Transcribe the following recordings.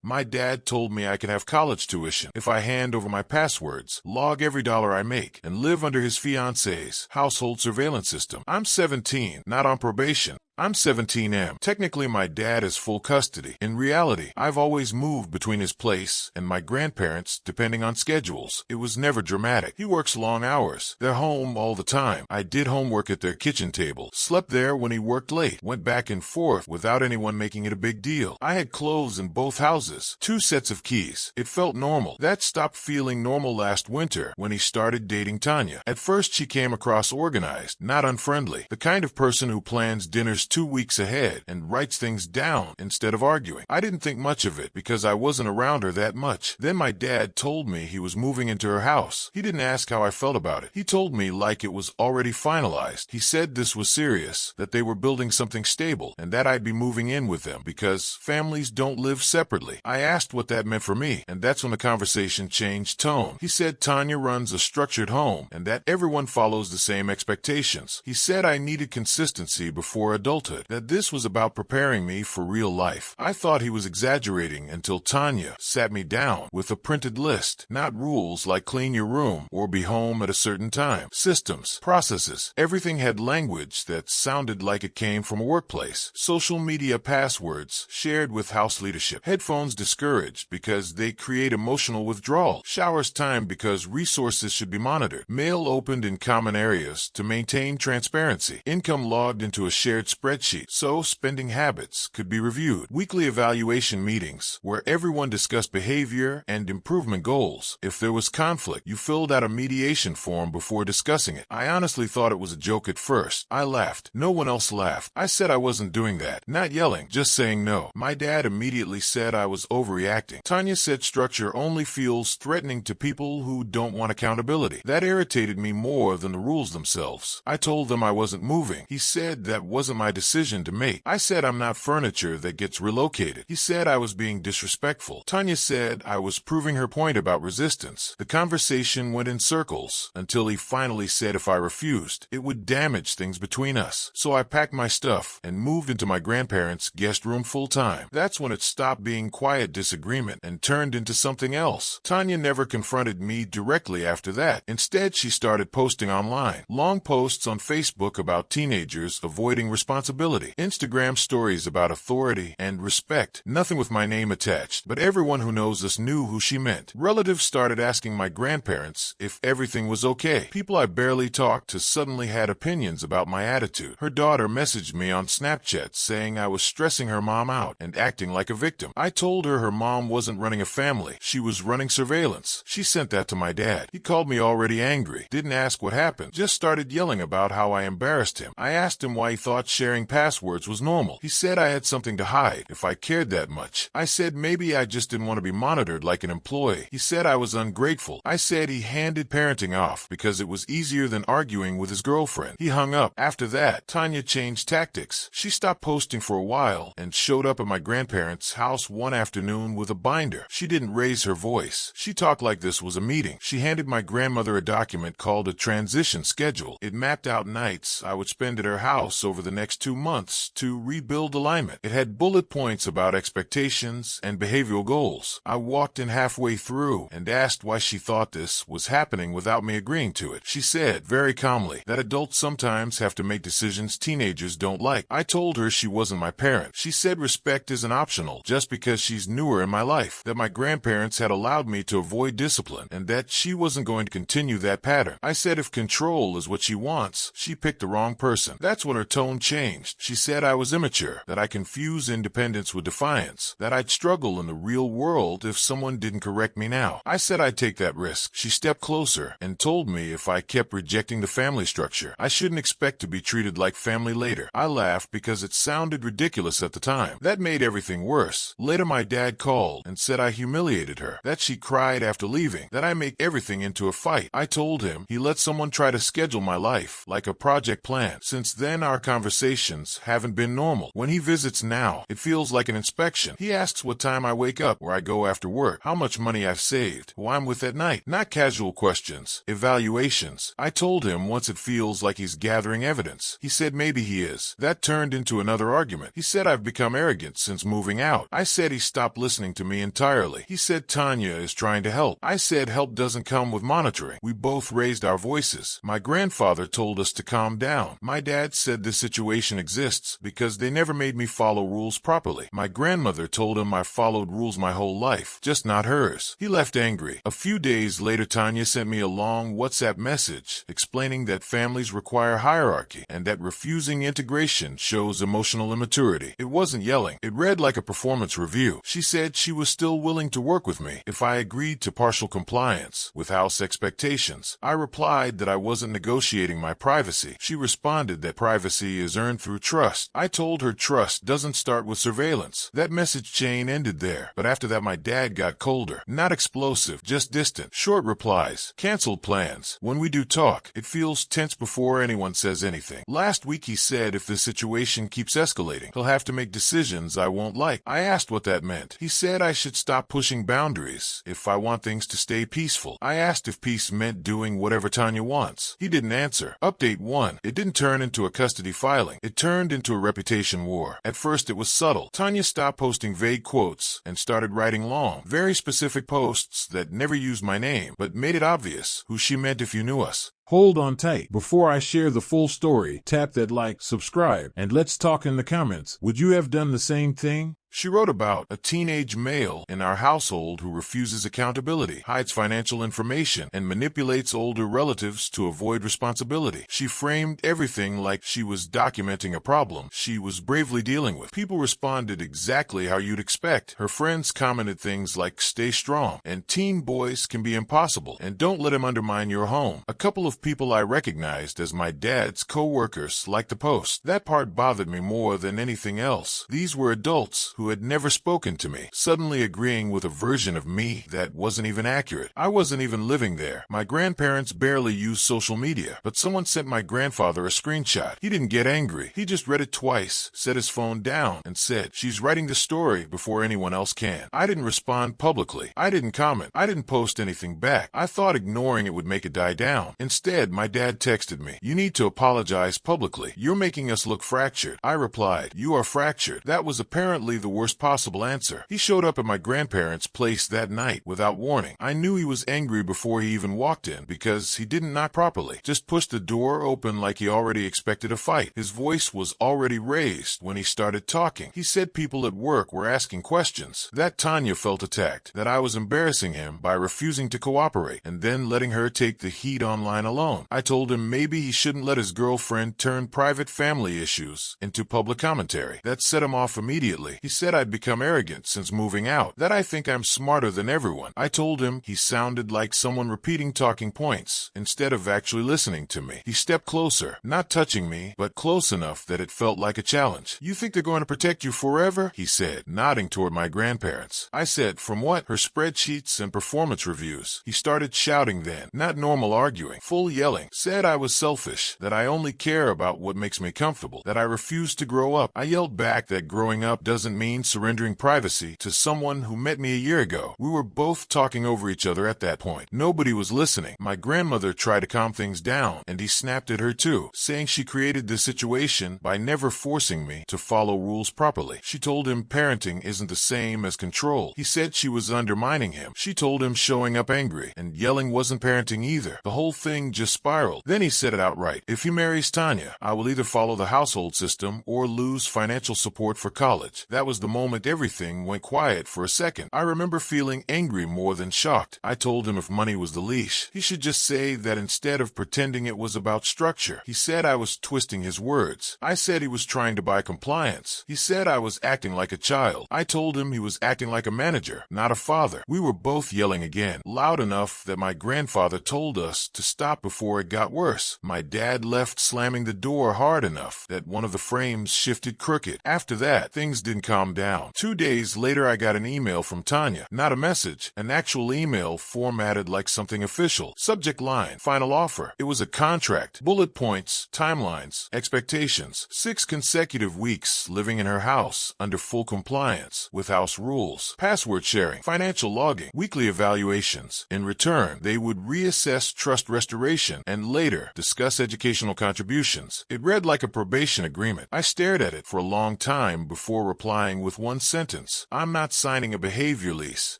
My dad told me I could have college tuition if I hand over my passwords, log every dollar I make, and live under his fiance's household surveillance system. I'm 17, not on probation. I'm 17M. Technically, my dad has full custody. In reality, I've always moved between his place and my grandparents, depending on schedules. It was never dramatic. He works long hours. They're home all the time. I did homework at their kitchen table, slept there when he worked late, went back and forth without anyone making it a big deal. I had clothes in both houses, 2 sets of keys. It felt normal. That stopped feeling normal last winter when he started dating Tanya. At first, she came across organized, not unfriendly, the kind of person who plans dinners 2 weeks ahead and writes things down instead of arguing. I didn't think much of it because I wasn't around her that much. Then my dad told me he was moving into her house. He didn't ask how I felt about it. He told me like it was already finalized. He said this was serious, that they were building something stable, and that I'd be moving in with them because families don't live separately. I asked what that meant for me, and that's when the conversation changed tone. He said Tanya runs a structured home and that everyone follows the same expectations. He said I needed consistency before adulthood, that this was about preparing me for real life. I thought he was exaggerating until Tanya sat me down with a printed list, not rules like clean your room or be home at a certain time. Systems, processes, everything had language that sounded like it came from a workplace. Social media passwords shared with house leadership. Headphones discouraged because they create emotional withdrawal. Showers timed because resources should be monitored. Mail opened in common areas to maintain transparency. Income logged into a shared spreadsheet so spending habits could be reviewed. Weekly evaluation meetings where everyone discussed behavior and improvement goals. If there was conflict, you filled out a mediation form before discussing it. I honestly thought it was a joke at first. I laughed. No one else laughed. I said I wasn't doing that. Not yelling, just saying no. My dad immediately said I was overreacting. Tanya said structure only feels threatening to people who don't want accountability. That irritated me more than the rules themselves. I told them I wasn't moving. He said that wasn't my decision to make. I said I'm not furniture that gets relocated. He said I was being disrespectful. Tanya said I was proving her point about resistance. The conversation went in circles until he finally said if I refused, it would damage things between us. So I packed my stuff and moved into my grandparents' guest room full time. That's when it stopped being quiet disagreement and turned into something else. Tanya never confronted me directly after that. Instead, she started posting online. Long posts on Facebook about teenagers avoiding responsibility. Instagram stories about authority and respect. Nothing with my name attached, but everyone who knows us knew who she meant. Relatives started asking my grandparents if everything was okay. People I barely talked to suddenly had opinions about my attitude. Her daughter messaged me on Snapchat saying I was stressing her mom out and acting like a victim. I told her mom wasn't running a family. She was running surveillance. She sent that to my dad. He called me already angry. Didn't ask what happened. Just started yelling about how I embarrassed him. I asked him why he thought sharing passwords was normal. He said I had something to hide if I cared that much. I said maybe I just didn't want to be monitored like an employee. He said I was ungrateful. I said he handed parenting off because it was easier than arguing with his girlfriend. He hung up. After that, Tanya changed tactics. She stopped posting for a while and showed up at my grandparents' house one afternoon with a binder. She didn't raise her voice. She talked like this was a meeting. She handed my grandmother a document called a transition schedule. It mapped out nights I would spend at her house over the next 2 months to rebuild alignment. It had bullet points about expectations and behavioral goals. I walked in halfway through and asked why she thought this was happening without me agreeing to it. She said, very calmly, that adults sometimes have to make decisions teenagers don't like. I told her she wasn't my parent. She said respect isn't optional just because she's newer in my life, that my grandparents had allowed me to avoid discipline, and that she wasn't going to continue that pattern. I said if control is what she wants, she picked the wrong person. That's when her tone changed. She said I was immature, that I confuse independence with defiance, that I'd struggle in the real world if someone didn't correct me now. I said I'd take that risk. She stepped closer and told me if I kept rejecting the family structure, I shouldn't expect to be treated like family later. I laughed because it sounded ridiculous at the time. That made everything worse. Later my dad called and said I humiliated her, that she cried after leaving, that I make everything into a fight. I told him he let someone try to schedule my life like a project plan. Since then our conversation evaluations haven't been normal. When he visits now, it feels like an inspection. He asks what time I wake up, where I go after work, how much money I've saved, who I'm with at night. Not casual questions, evaluations. I told him once it feels like he's gathering evidence. He said maybe he is. That turned into another argument. He said I've become arrogant since moving out. I said he stopped listening to me entirely. He said Tanya is trying to help. I said help doesn't come with monitoring. We both raised our voices. My grandfather told us to calm down. My dad said this situation exists because they never made me follow rules properly. My grandmother told him I followed rules my whole life, just not hers. He left angry. A few days later, Tanya sent me a long WhatsApp message explaining that families require hierarchy and that refusing integration shows emotional immaturity. It wasn't yelling. It read like a performance review. She said she was still willing to work with me if I agreed to partial compliance with house expectations. I replied that I wasn't negotiating my privacy. She responded that privacy is earned through trust. I told her trust doesn't start with surveillance. That message chain ended there, but after that my dad got colder. Not explosive, just distant. Short replies. Canceled plans. When we do talk, it feels tense before anyone says anything. Last week he said if the situation keeps escalating, he'll have to make decisions I won't like. I asked what that meant. He said I should stop pushing boundaries if I want things to stay peaceful. I asked if peace meant doing whatever Tanya wants. He didn't answer. Update 1. It didn't turn into a custody filing. It turned into a reputation war. At first it was subtle. Tanya stopped posting vague quotes and started writing long, very specific posts that never used my name, but made it obvious who she meant if you knew us. Hold on tight. Before I share the full story, tap that like, subscribe, and let's talk in the comments. Would you have done the same thing? She wrote about a teenage male in our household who refuses accountability, hides financial information, and manipulates older relatives to avoid responsibility. She framed everything like she was documenting a problem she was bravely dealing with. People responded exactly how you'd expect. Her friends commented things like, stay strong, and teen boys can be impossible, and don't let him undermine your home. A couple of people I recognized as my dad's co-workers liked the post. That part bothered me more than anything else. These were adults who had never spoken to me, suddenly agreeing with a version of me that wasn't even accurate. I wasn't even living there. My grandparents barely used social media, but someone sent my grandfather a screenshot. He didn't get angry. He just read it twice, set his phone down, and said, she's writing the story before anyone else can. I didn't respond publicly. I didn't comment. I didn't post anything back. I thought ignoring it would make it die down. Instead, my dad texted me, you need to apologize publicly. You're making us look fractured. I replied, you are fractured. That was apparently the worst possible answer. He showed up at my grandparents' place that night without warning. I knew he was angry before he even walked in because he didn't knock properly. Just pushed the door open like he already expected a fight. His voice was already raised when he started talking. He said people at work were asking questions. That Tanya felt attacked, that I was embarrassing him by refusing to cooperate and then letting her take the heat online alone. I told him maybe he shouldn't let his girlfriend turn private family issues into public commentary. That set him off immediately. He said I'd become arrogant since moving out, that I think I'm smarter than everyone. I told him he sounded like someone repeating talking points instead of actually listening to me. He stepped closer, not touching me, but close enough that it felt like a challenge. You think they're going to protect you forever? He said, nodding toward my grandparents. I said, from what? Her spreadsheets and performance reviews. He started shouting then, not normal arguing, full yelling. Said I was selfish, that I only care about what makes me comfortable, that I refuse to grow up. I yelled back that growing up doesn't mean surrendering privacy to someone who met me a year ago. We were both talking over each other at that point. Nobody was listening. My grandmother tried to calm things down, and he snapped at her too, saying she created the situation by never forcing me to follow rules properly. She told him parenting isn't the same as control. He said she was undermining him. She told him showing up angry and yelling wasn't parenting either. The whole thing just spiraled. Then he said it outright. If he marries Tanya, I will either follow the household system or lose financial support for college. That was the moment everything went quiet for a second. I remember feeling angry more than shocked. I told him if money was the leash, he should just say that instead of pretending it was about structure. He said I was twisting his words. I said he was trying to buy compliance. He said I was acting like a child. I told him he was acting like a manager, not a father. We were both yelling again, loud enough that my grandfather told us to stop before it got worse. My dad left slamming the door hard enough that one of the frames shifted crooked. After that, things didn't calm calmed down. 2 days later, I got an email from Tanya. Not a message, an actual email formatted like something official. Subject line, final offer. It was a contract, bullet points, timelines, expectations. 6 consecutive weeks living in her house under full compliance with house rules. Password sharing, financial logging, weekly evaluations. In return, they would reassess trust restoration and later discuss educational contributions. It read like a probation agreement. I stared at it for a long time before replying with one sentence. I'm not signing a behavior lease.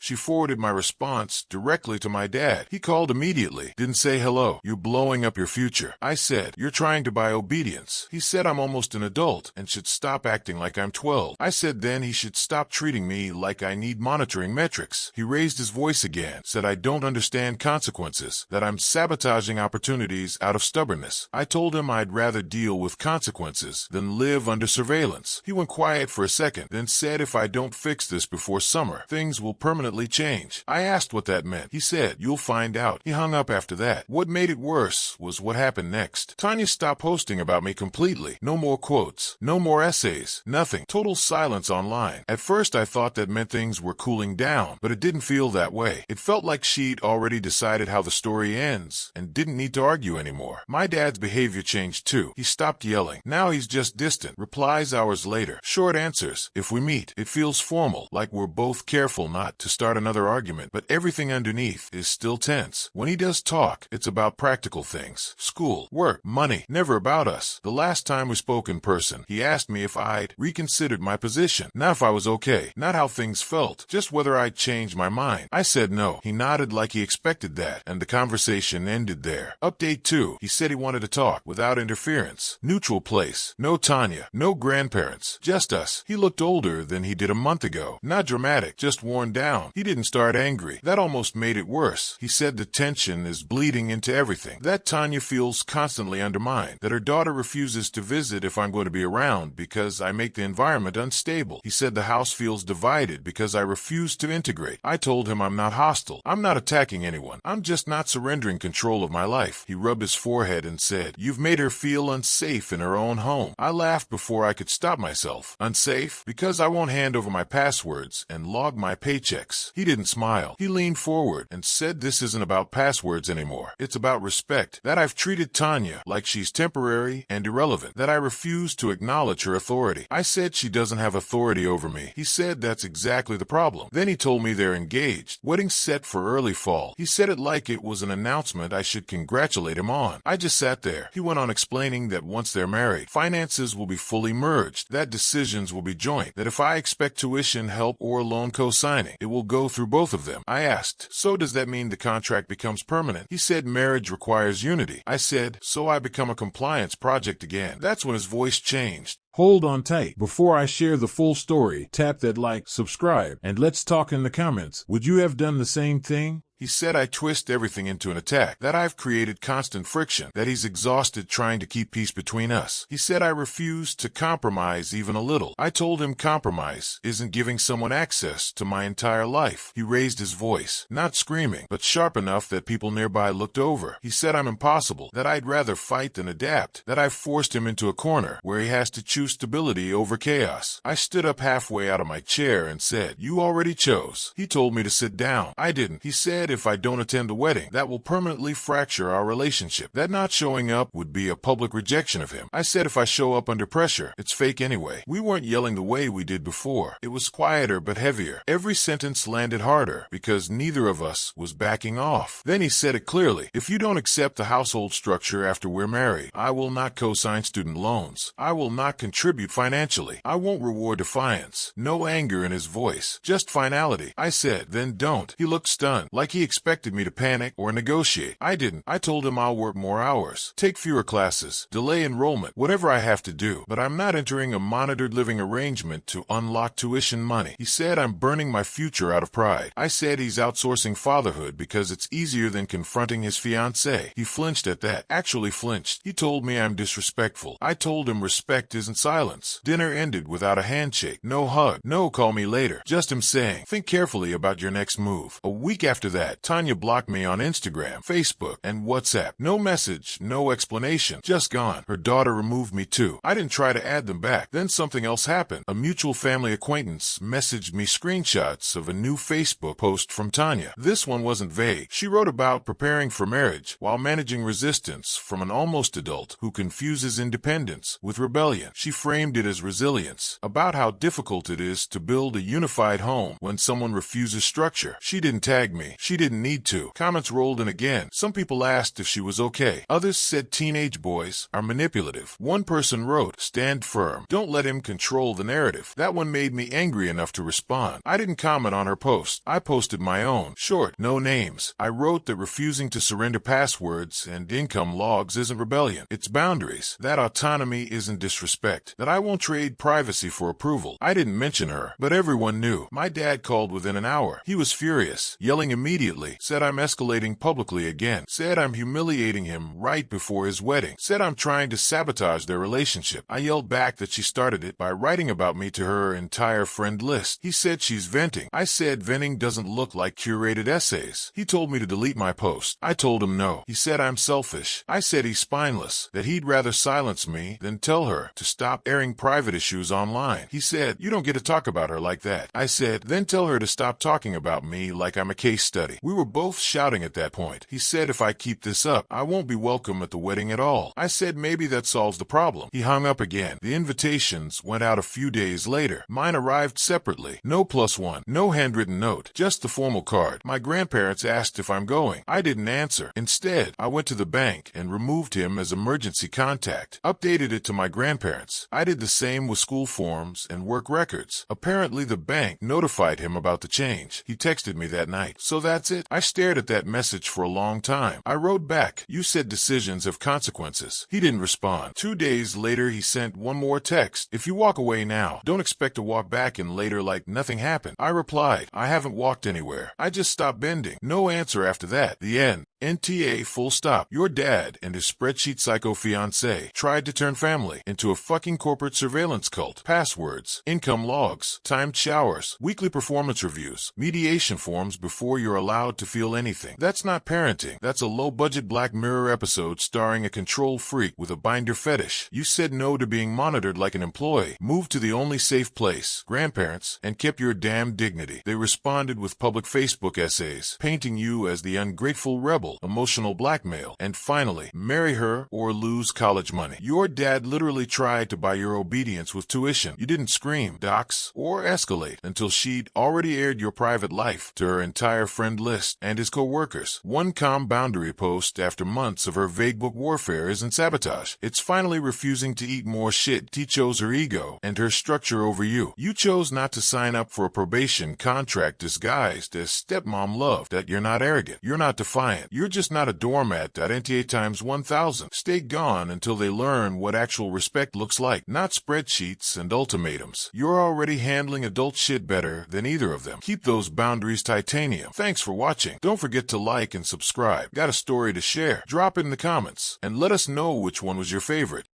She forwarded my response directly to my dad. He called immediately. Didn't say hello. You're blowing up your future. I said, you're trying to buy obedience. He said I'm almost an adult and should stop acting like I'm 12. I said then he should stop treating me like I need monitoring metrics. He raised his voice again, said I don't understand consequences, that I'm sabotaging opportunities out of stubbornness. I told him I'd rather deal with consequences than live under surveillance. He went quiet for a second, then said if I don't fix this before summer, things will permanently change. I asked what that meant. He said, you'll find out. He hung up after that. What made it worse was what happened next. Tanya stopped posting about me completely. No more quotes, no more essays, nothing. Total silence online. At first I thought that meant things were cooling down, but it didn't feel that way. It felt like she'd already decided how the story ends and didn't need to argue anymore. My dad's behavior changed too. He stopped yelling. Now he's just distant. Replies hours later. Short answers. If we meet, it feels formal, like we're both careful not to start another argument, but everything underneath is still tense. When he does talk, it's about practical things. School, work, money, never about us. The last time we spoke in person, he asked me if I'd reconsidered my position. Not if I was okay, not how things felt, just whether I'd changed my mind. I said no. He nodded like he expected that, and the conversation ended there. Update 2. He said he wanted to talk without interference. Neutral place. No Tanya, no grandparents, just us. He looked older than he did a month ago. Not dramatic, just worn down. He didn't start angry. That almost made it worse. He said the tension is bleeding into everything. That Tanya feels constantly undermined. That her daughter refuses to visit if I'm going to be around because I make the environment unstable. He said the house feels divided because I refuse to integrate. I told him I'm not hostile. I'm not attacking anyone. I'm just not surrendering control of my life. He rubbed his forehead and said, you've made her feel unsafe in her own home. I laughed before I could stop myself. Unsafe? Because I won't hand over my passwords and log my paychecks. He didn't smile. He leaned forward and said this isn't about passwords anymore. It's about respect. That I've treated Tanya like she's temporary and irrelevant. That I refuse to acknowledge her authority. I said she doesn't have authority over me. He said that's exactly the problem. Then he told me they're engaged. Wedding set for early fall. He said it like it was an announcement I should congratulate him on. I just sat there. He went on explaining that once they're married, finances will be fully merged, that decisions will be joint, that if I expect tuition help or loan co-signing, it will go through both of them. I asked, so does that mean the contract becomes permanent? He said marriage requires unity. I said, so I become a compliance project again. That's when his voice changed. Hold on tight. Before I share the full story, tap that like, subscribe, and let's talk in the comments. Would you have done the same thing? He said I twist everything into an attack, that I've created constant friction, that he's exhausted trying to keep peace between us. He said I refuse to compromise even a little. I told him compromise isn't giving someone access to my entire life. He raised his voice, not screaming, but sharp enough that people nearby looked over. He said I'm impossible, that I'd rather fight than adapt, that I've forced him into a corner where he has to choose stability over chaos. I stood up halfway out of my chair and said, you already chose. He told me to sit down. I didn't. He said if I don't attend the wedding, that will permanently fracture our relationship. That not showing up would be a public rejection of him. I said if I show up under pressure, it's fake anyway. We weren't yelling the way we did before. It was quieter but heavier. Every sentence landed harder because neither of us was backing off. Then he said it clearly. If you don't accept the household structure after we're married, I will not co-sign student loans. I will not contribute financially. I won't reward defiance. No anger in his voice, just finality. I said, then don't. He looked stunned, like he expected me to panic or negotiate. I didn't. I told him I'll work more hours, take fewer classes, delay enrollment, whatever I have to do, but I'm not entering a monitored living arrangement to unlock tuition money. He said I'm burning my future out of pride. I said he's outsourcing fatherhood because it's easier than confronting his fiancée. He flinched at that. Actually flinched. He told me I'm disrespectful. I told him respect isn't silence. Dinner ended without a handshake, no hug, no call me later. Just him saying, think carefully about your next move. A week after that, that, Tanya blocked me on Instagram, Facebook, and WhatsApp. No message, no explanation, just gone. Her daughter removed me too. I didn't try to add them back. Then something else happened. A mutual family acquaintance messaged me screenshots of a new Facebook post from Tanya. This one wasn't vague. She wrote about preparing for marriage while managing resistance from an almost adult who confuses independence with rebellion. She framed it as resilience, about how difficult it is to build a unified home when someone refuses structure. She didn't tag me. She didn't need to. Comments rolled in again. Some people asked if she was okay. Others said teenage boys are manipulative. One person wrote, "Stand firm. Don't let him control the narrative." That one made me angry enough to respond. I didn't comment on her post. I posted my own. Short, no names. I wrote that refusing to surrender passwords and income logs isn't rebellion. It's boundaries. That autonomy isn't disrespect. That I won't trade privacy for approval. I didn't mention her, but everyone knew. My dad called within an hour. He was furious, yelling immediately, said I'm escalating publicly again, said I'm humiliating him right before his wedding, said I'm trying to sabotage their relationship. I yelled back that she started it by writing about me to her entire friend list. He said she's venting. I said venting doesn't look like curated essays. He told me to delete my post. I told him no. He said I'm selfish. I said he's spineless, that he'd rather silence me than tell her to stop airing private issues online. He said, you don't get to talk about her like that. I said, then tell her to stop talking about me like I'm a case study. We were both shouting at that point. He said if I keep this up, I won't be welcome at the wedding at all. I said maybe that solves the problem. He hung up again. The invitations went out a few days later. Mine arrived separately. No +1. No handwritten note. Just the formal card. My grandparents asked if I'm going. I didn't answer. Instead, I went to the bank and removed him as emergency contact. Updated it to my grandparents. I did the same with school forms and work records. Apparently the bank notified him about the change. He texted me that night. So that's it. I stared at that message for a long time. I wrote back, you said decisions have consequences. He didn't respond. 2 days later, he sent one more text. If you walk away now, don't expect to walk back in later like nothing happened. I replied, I haven't walked anywhere. I just stopped bending. No answer after that. The end. NTA full stop. Your dad and his spreadsheet psycho fiancé tried to turn family into a fucking corporate surveillance cult. Passwords, income logs, timed showers, weekly performance reviews, mediation forms before you're allowed to feel anything. That's not parenting. That's a low-budget Black Mirror episode starring a control freak with a binder fetish. You said no to being monitored like an employee, moved to the only safe place, grandparents, and kept your damn dignity. They responded with public Facebook essays, painting you as the ungrateful rebel, emotional blackmail, and finally, marry her or lose college money. Your dad literally tried to buy your obedience with tuition. You didn't scream, dox, or escalate until she'd already aired your private life to her entire friend list and his co-workers. One calm boundary post after months of her vague book warfare isn't sabotage. It's finally refusing to eat more shit. She chose her ego and her structure over you. You chose not to sign up for a probation contract disguised as stepmom love. That you're not arrogant. You're not defiant. You're just not a doormat. NTA times 1000. Stay gone until they learn what actual respect looks like, not spreadsheets and ultimatums. You're already handling adult shit better than either of them. Keep those boundaries titanium. Thanks for watching. Don't forget to like and subscribe. Got a story to share? Drop it in the comments and let us know which one was your favorite.